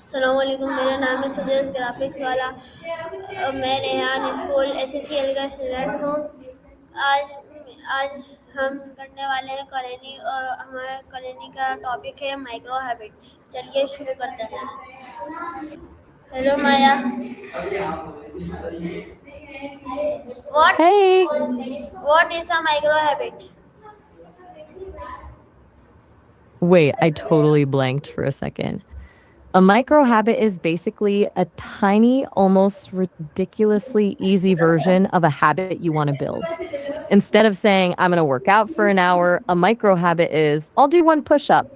अस्सलामुअलैकुम, मेरा नाम है सुदेश वाला। मैं रेहान स्कूल ACCL का स्टूडेंट हूँ। आज आज हम करने वाले हैं कॉलोनी और हमारे कॉलोनी का टॉपिक है माइक्रो हैबिट। चलिए शुरू करते हैं। Hello Maya, what Hey, what is a micro habit? wait, I totally blanked for a second. A micro habit is basically a tiny, almost ridiculously easy version of a habit you want to build. Instead of saying, I'm going to work out for an hour, a micro habit is, I'll do one push up.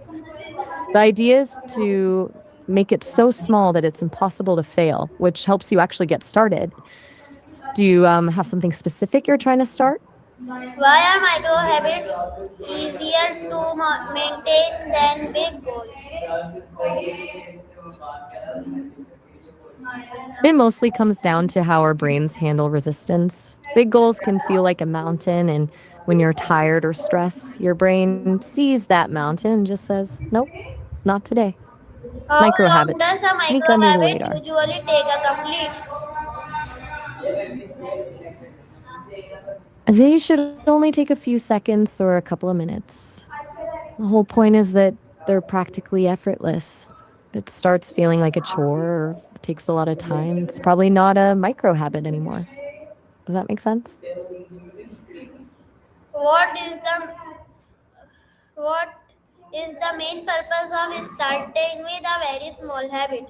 The idea is to make it so small that it's impossible to fail, which helps you actually get started. Do you have something specific you're trying to start? Why are micro habits easier to maintain than big goals? It mostly comes down to how our brains handle resistance. Big goals can feel like a mountain, and when you're tired or stressed, your brain sees that mountain and just says, nope, not today. How Micro long does habits a sneak micro under the habit radar. usually take a complete? They should only take a few seconds or a couple of minutes. The whole point is that they're practically effortless. If it starts feeling like a chore or takes a lot of time, it's probably not a micro habit anymore. Does that make sense? What is the what is the main purpose of starting with a very small habit?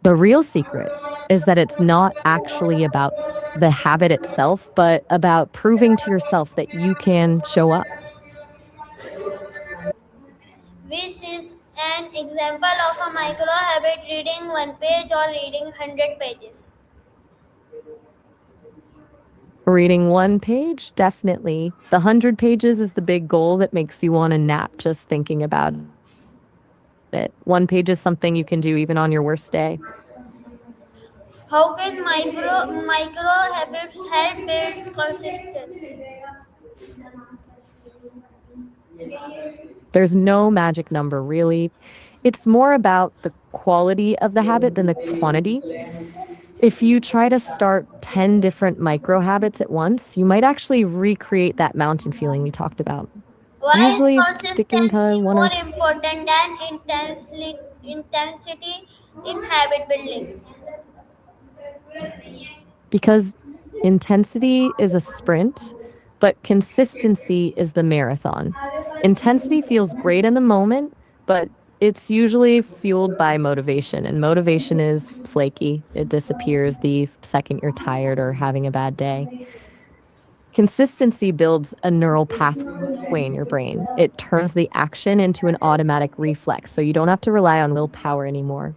The real secret is that it's not actually about the habit itself, but about proving to yourself that you can show up. Which is an example of a micro habit: reading one page or reading 100 pages. Reading one page, definitely. The 100 pages is the big goal that makes you want to nap just thinking about it. One page is something you can do even on your worst day. How can micro habits help build consistency? There's no magic number, really. It's more about the quality of the habit than the quantity. If you try to start 10 different micro habits at once, you might actually recreate that mountain feeling we talked about. Why is Usually, sticking to consistency one or more two, important than intensity in habit building? because intensity is a sprint, but consistency is the marathon. Intensity feels great in the moment, but it's usually fueled by motivation, and motivation is flaky. It disappears the second you're tired or having a bad day. Consistency builds a neural pathway in your brain. It turns the action into an automatic reflex, so you don't have to rely on willpower anymore.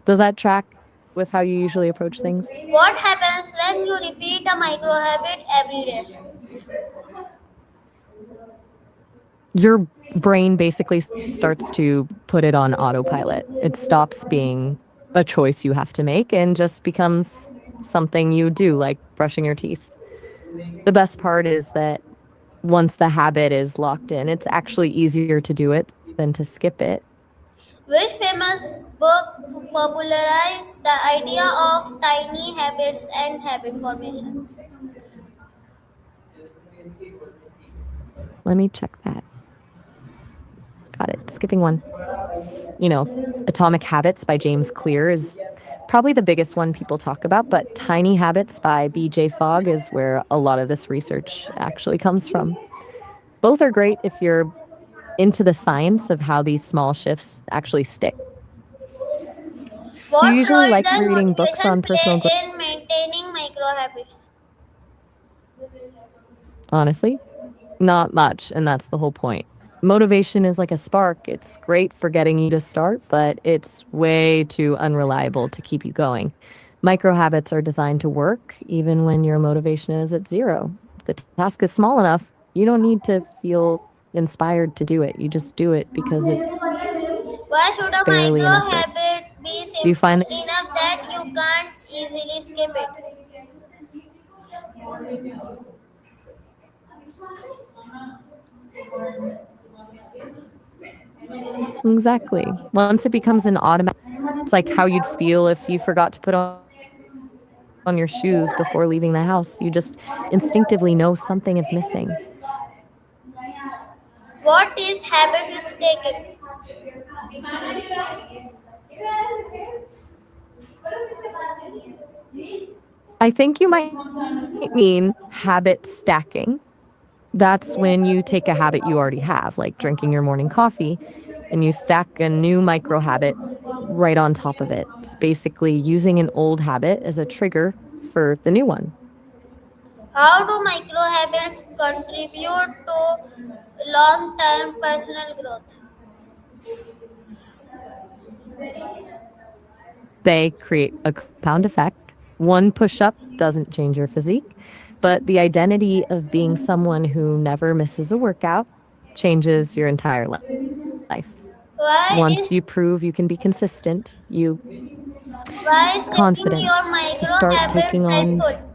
Does that track with how you usually approach things? What happens when you repeat a micro habit every day? Your brain basically starts to put it on autopilot. It stops being a choice you have to make and just becomes something you do, like brushing your teeth. The best part is that once the habit is locked in, it's actually easier to do it than to skip it. Which famous book popularized the idea of tiny habits and habit formation? Let me check that. Got it. Skipping one. Atomic Habits by James Clear is probably the biggest one people talk about, but Tiny Habits by BJ Fogg is where a lot of this research actually comes from. Both are great if you're into the science of how these small shifts actually stick. Do you What usually role like does reading books motivation on personal growth? play in maintaining micro habits? Honestly, not much, and that's the whole point. Motivation is like a spark. It's great for getting you to start, but it's way too unreliable to keep you going. Micro habits are designed to work even when your motivation is at zero. If the task is small enough, you don't need to feel inspired to do it. You just do it because it's Why should a barely an micro effort. habit be Do you simple find enough that you can't easily skip it? Exactly. Once it becomes an automatic, it's like how you'd feel if you forgot to put on your shoes before leaving the house. You just instinctively know something is missing. What is habit mistaking? I think you might mean habit stacking. That's when you take a habit you already have, like drinking your morning coffee, and you stack a new micro habit right on top of it. It's basically using an old habit as a trigger for the new one. How do micro habits contribute to long term personal growth? They create a compound effect. One push up doesn't change your physique, but the identity of being someone who never misses a workout changes your entire life. Once Why you is prove you can be consistent, you why is taking your confidence to micro start taking habits on. helpful?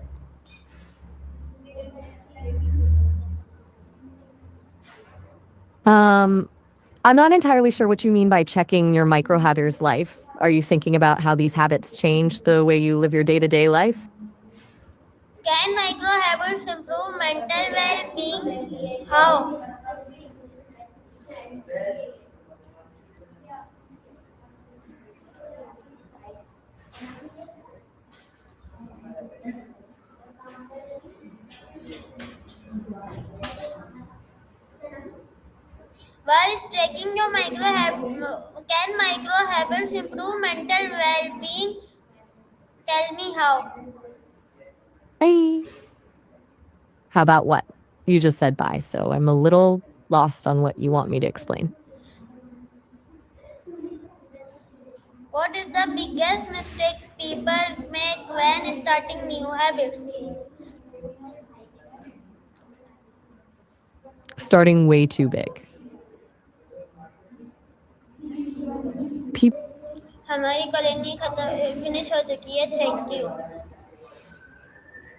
um I'm not entirely sure what you mean by checking your micro habits life. Are you thinking about how these habits change the way you live your day-to-day life? Can micro habits improve mental well being? How? Why is tracking your can micro habits improve mental well being? Tell me how. Bye. How about what? You just said bye, so I'm a little lost on what you want me to explain. What is the biggest mistake people make when starting new habits? Starting way too big. People हमारी colony खत्म finish हो चुकी है thank you